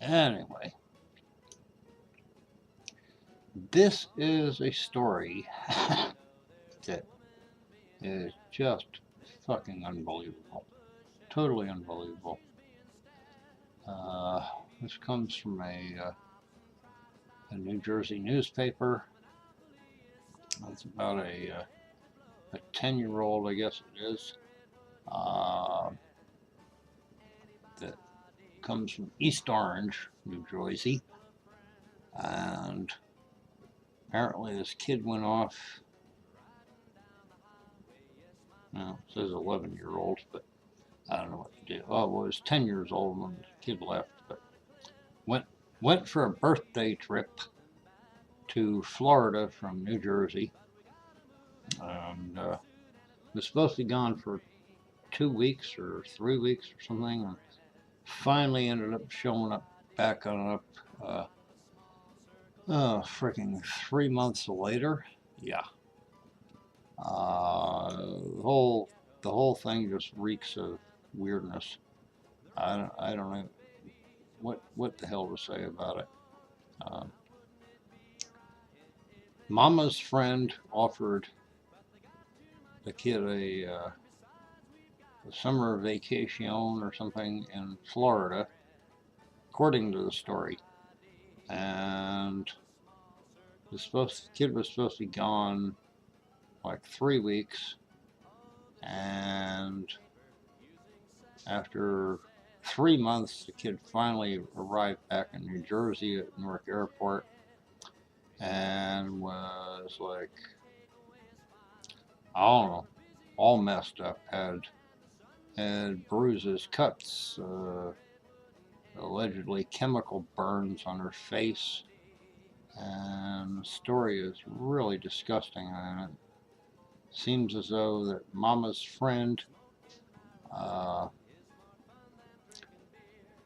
Anyway, this is a story that is just fucking unbelievable. Totally unbelievable. This comes from a New Jersey newspaper. It's about a 10-year-old, I guess it is, uh, that comes from East Orange, New Jersey. And apparently this kid went off, well, it says 11-year-old, but I don't know what to do. Oh, well, it was 10 years old when the kid left, but went for a birthday trip to Florida from New Jersey, and was supposed to be gone for 2 weeks or 3 weeks or something, and finally ended up showing up back on up. Freaking 3 months later, yeah. The whole thing just reeks of weirdness. I don't know what the hell to say about it. Uh, Mama's friend offered the kid a summer vacation or something in Florida, according to the story, and the kid was supposed to be gone like 3 weeks, and after 3 months, the kid finally arrived back in New Jersey at Newark Airport and was like, I don't know, all messed up. Had bruises, cuts, allegedly chemical burns on her face, and the story is really disgusting. And it seems as though that Mama's friend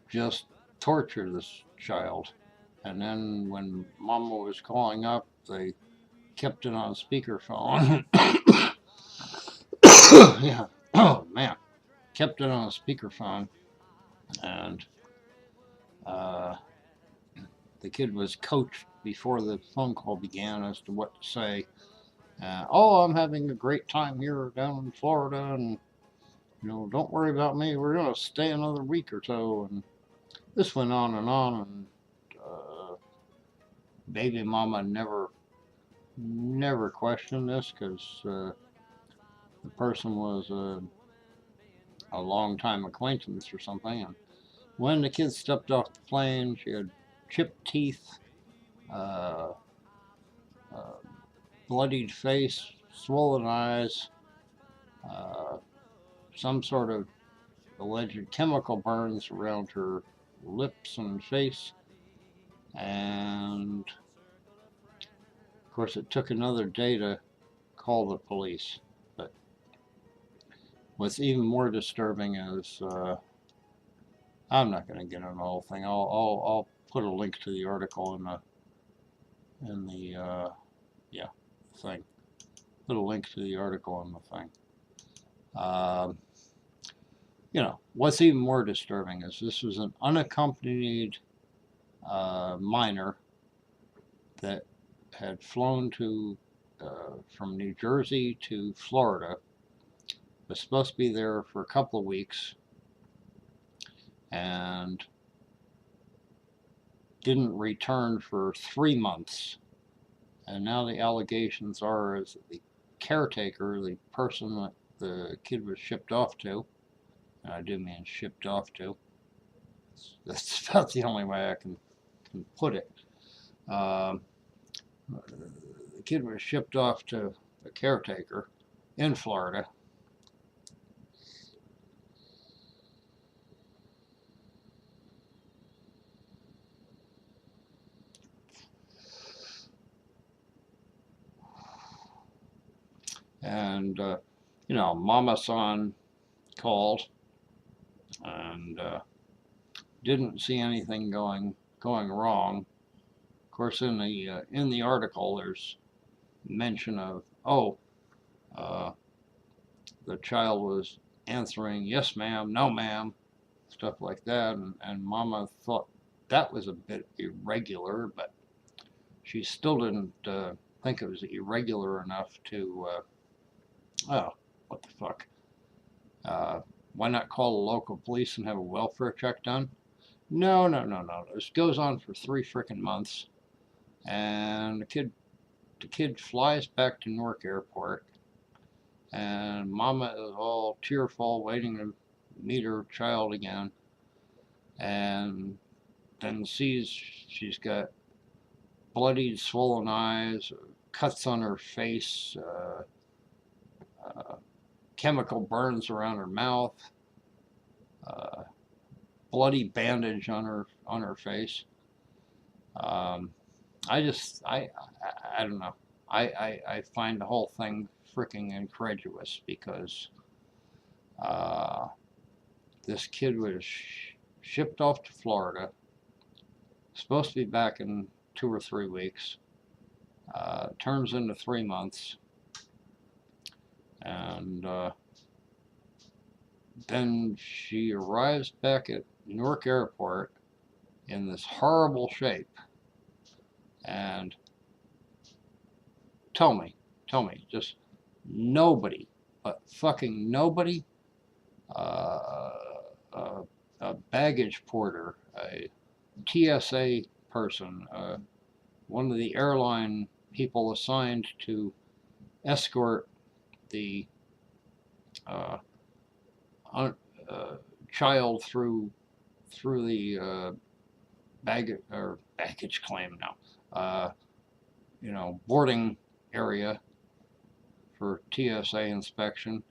just tortured this child. And then when Mama was calling up, they kept it on speakerphone. Yeah. Oh man, kept it on speakerphone, and uh, the kid was coached before the phone call began as to what to say. Oh, I'm having a great time here down in Florida, and don't worry about me. We're gonna stay another week or so, and this went on, and baby mama never questioned this because the person was a long time acquaintance or something. And when the kid stepped off the plane, she had chipped teeth, uh, uh, bloodied face, swollen eyes, uh, some sort of alleged chemical burns around her lips and face, and of course it took another day to call the police. But what's even more disturbing is I'm not going to get into the whole thing. I'll put a link to the article in the yeah thing. Put a link to the article in the thing. What's even more disturbing is this was an unaccompanied minor that had flown from New Jersey to Florida, was supposed to be there for a couple of weeks, and didn't return for 3 months. And now the allegations are is that the caretaker, the person that the kid was shipped off to, and I do mean shipped off to, that's about the only way I can put it. The kid was shipped off to the caretaker in Florida. And, Mama-san called and didn't see anything going wrong. Of course, in the article, there's mention of the child was answering yes ma'am, no ma'am, stuff like that, and Mama thought that was a bit irregular, but she still didn't think it was irregular enough to, oh, what the fuck? Why not call the local police and have a welfare check done? No, no, no, no. This goes on for 3 frickin' months, and the kid flies back to Newark Airport, and Mama is all tearful, waiting to meet her child again, and then sees she's got bloodied, swollen eyes, cuts on her face, chemical burns around her mouth, uh, bloody bandage on her face. I don't know. I find the whole thing freaking incredulous because this kid was shipped off to Florida, supposed to be back in 2 or 3 weeks. Turns into 3 months, and then she arrives back at Newark Airport in this horrible shape. And tell me, just nobody, but fucking nobody, a baggage porter, a TSA person, one of the airline people assigned to escort the child through the baggage claim now, boarding area for TSA inspection.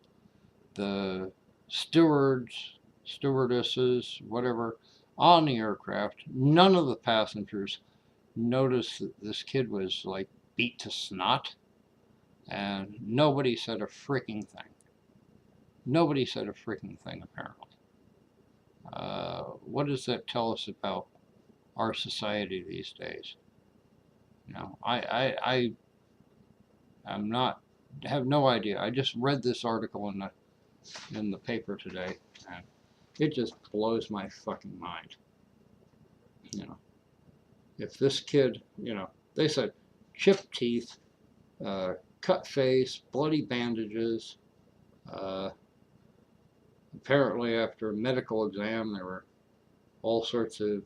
The stewards, stewardesses, whatever, on the aircraft, none of the passengers noticed that this kid was like beat to snot, and nobody said a freaking thing. Nobody said a freaking thing, apparently. What does that tell us about our society these days? I'm not, have no idea. I just read this article in the paper today, and it just blows my fucking mind. If this kid, they said chipped teeth, cut face, bloody bandages. Apparently, after a medical exam, there were all sorts of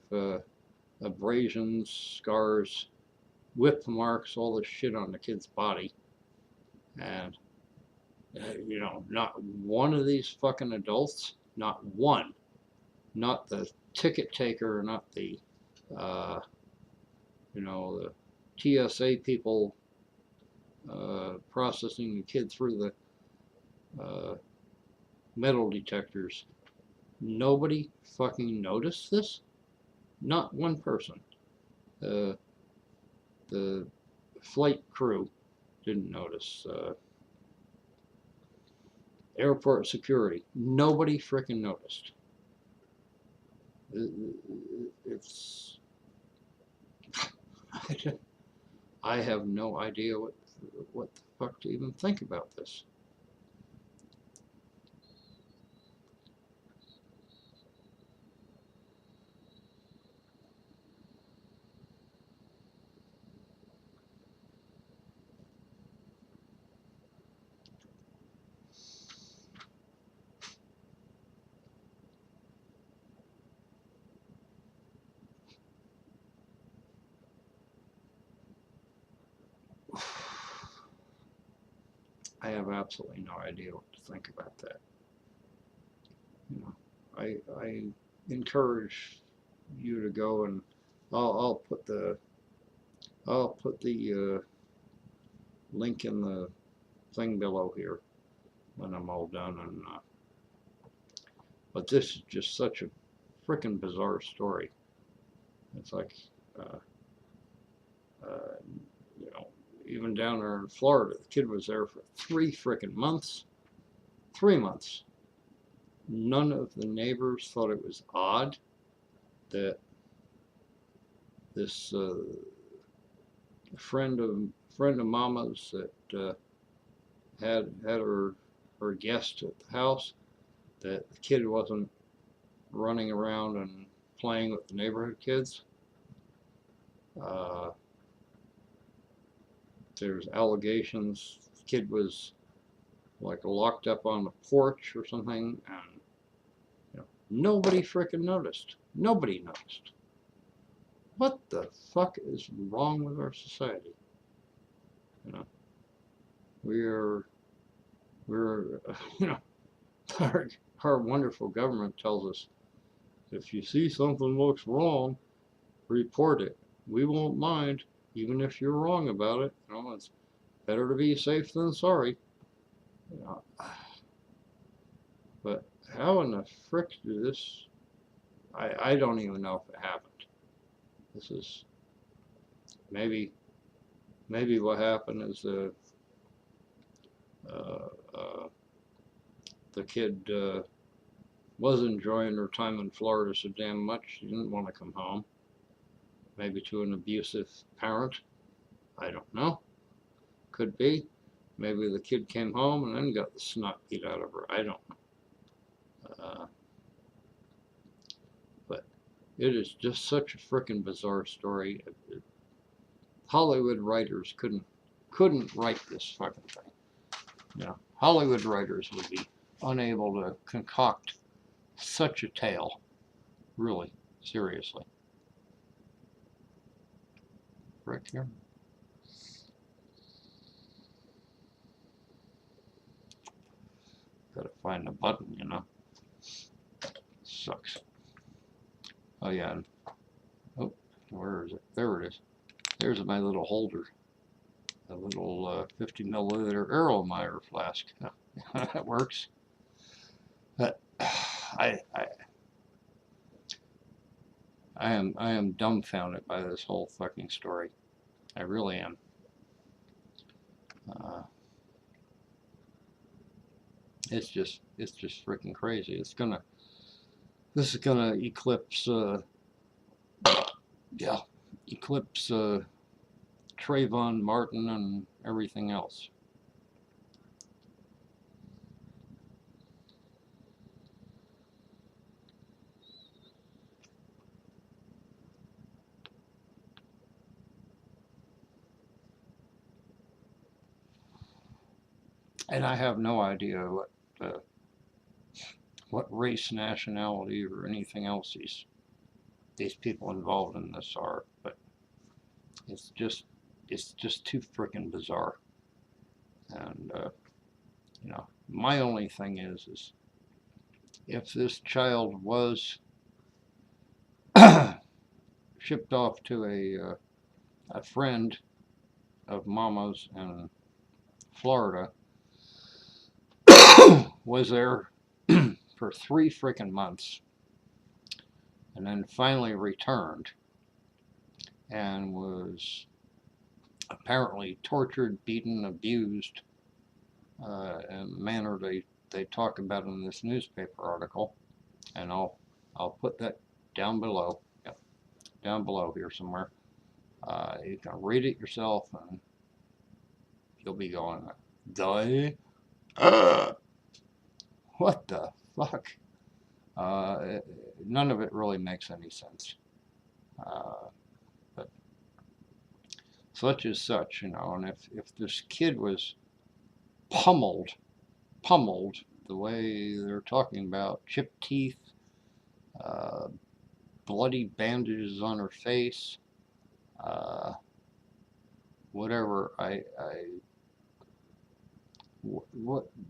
abrasions, scars, whip marks, all this shit on the kid's body. And, not one of these fucking adults, not one, not the ticket taker, not the, the TSA people processing the kid through the metal detectors. Nobody fucking noticed this? Not one person. The flight crew didn't notice. Airport security, nobody frickin' noticed. It's I have no idea what the fuck to even think about this. I have absolutely no idea what to think about that. I encourage you to go, and I'll put the link in the thing below here when I'm all done. And but this is just such a freaking bizarre story. It's like, even down there in Florida, the kid was there for 3 frickin' months. 3 months. None of the neighbors thought it was odd that this friend of Mama's that had her guest at the house, that the kid wasn't running around and playing with the neighborhood kids. There's allegations the kid was like locked up on the porch or something, and you know, nobody freaking noticed. Nobody noticed. What the fuck is wrong with our society? You know, we're you know, our wonderful government tells us if you see something looks wrong, report it. We won't mind, even if you're wrong about it. You know, it's better to be safe than sorry. You know, but how in the frick do this? I don't even know if it happened. This is maybe what happened is the kid was enjoying her time in Florida so damn much she didn't want to come home. Maybe to an abusive parent. I don't know. Could be. Maybe the kid came home and then got the snot beat out of her. I don't know. But it is just such a frickin' bizarre story. Hollywood writers couldn't write this fucking thing. You know, Hollywood writers would be unable to concoct such a tale. Really, seriously. Right here. Gotta find the button, you know. Sucks. Oh yeah. Oh, where is it? There it is. There's my little holder. A little 50 milliliter Erlenmeyer flask. That works. But I am dumbfounded by this whole fucking story. I really am. It's just freaking crazy. This is gonna eclipse eclipse Trayvon Martin and everything else. And I have no idea what race, nationality, or anything else these people involved in this are, but it's just too freaking bizarre. And you know, my only thing is if this child was shipped off to a friend of Mama's in Florida, was there for 3 freaking months, and then finally returned, and was apparently tortured, beaten, abused in the manner they talk about in this newspaper article, and I'll put that down below. Yep, down below here somewhere. You can read it yourself, and you'll be going, "Die." What the fuck? None of it really makes any sense. But such is such, you know. And if this kid was pummeled the way they're talking about, chipped teeth, bloody bandages on her face, whatever,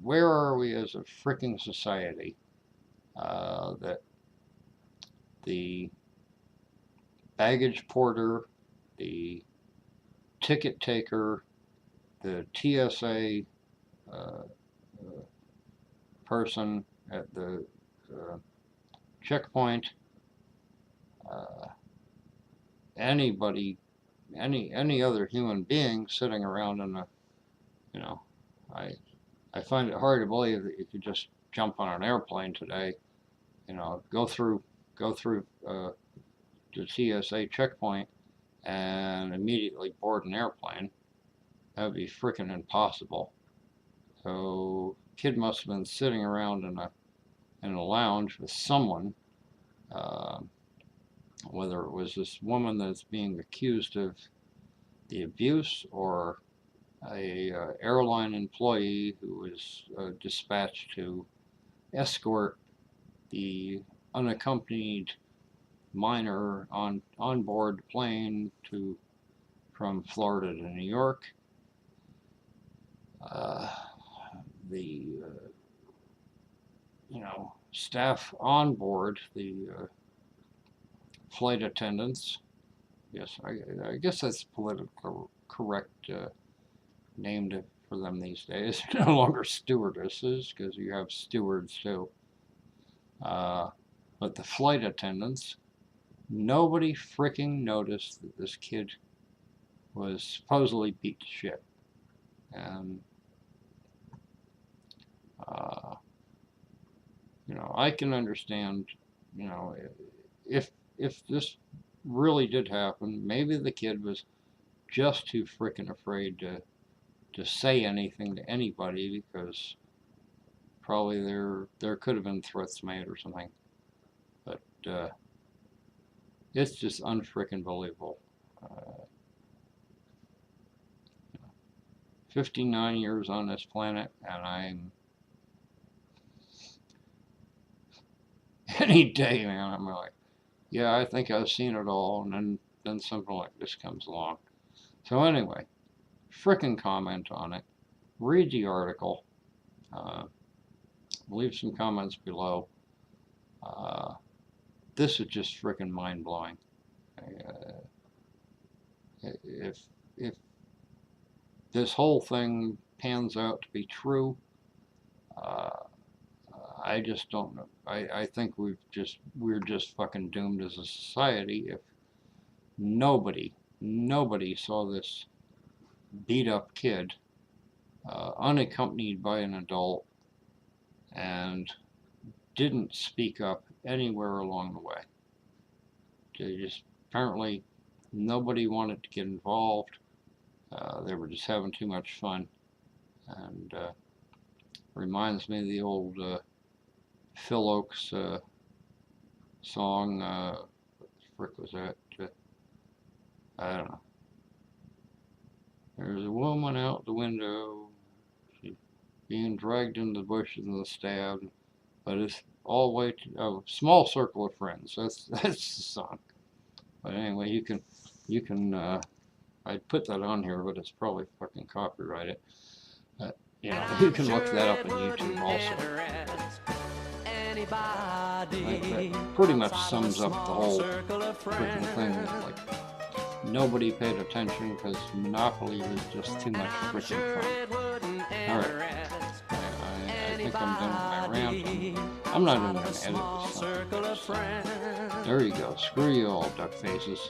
where are we as a freaking society that the baggage porter, the ticket taker, the TSA person at the checkpoint, anybody, any other human being sitting around in a, you know, I find it hard to believe that you could just jump on an airplane today, you know, go through the TSA checkpoint and immediately board an airplane. That would be freaking impossible. So kid must have been sitting around in a lounge with someone whether it was this woman that's being accused of the abuse or a airline employee who was dispatched to escort the unaccompanied minor on board the plane from Florida to New York. The staff on board, the flight attendants. Yes, I guess that's politically correct named for them these days. No longer stewardesses, because you have stewards too. But the flight attendants, nobody freaking noticed that this kid was supposedly beat to shit. And I can understand, if this really did happen, maybe the kid was just too freaking afraid to say anything to anybody, because probably there could have been threats made or something. But it's just unfreaking believable. 59 years on this planet, and I'm any day, man, I'm like, yeah, I think I've seen it all, and then something like this comes along. So anyway, frickin' comment on it, read the article, leave some comments below. This is just frickin' mind-blowing. If this whole thing pans out to be true, I just don't know. I think we're just fucking doomed as a society if nobody saw this beat up kid unaccompanied by an adult and didn't speak up anywhere along the way. They just, apparently nobody wanted to get involved. They were just having too much fun, and reminds me of the old Phil Oakes song. What the frick was that? I don't know. There's a woman out the window, she's being dragged into the bushes and stabbed, but it's all the way to a small circle of friends. That's the song. But anyway, you can I'd put that on here, but it's probably fucking copyrighted. You can look that up on YouTube also. That pretty much sums up the whole freaking thing. Like, nobody paid attention because Monopoly was just too much freaking fun. Alright. I think I'm done with my rant. I'm not even going to edit this. There you go. Screw you all, duck faces.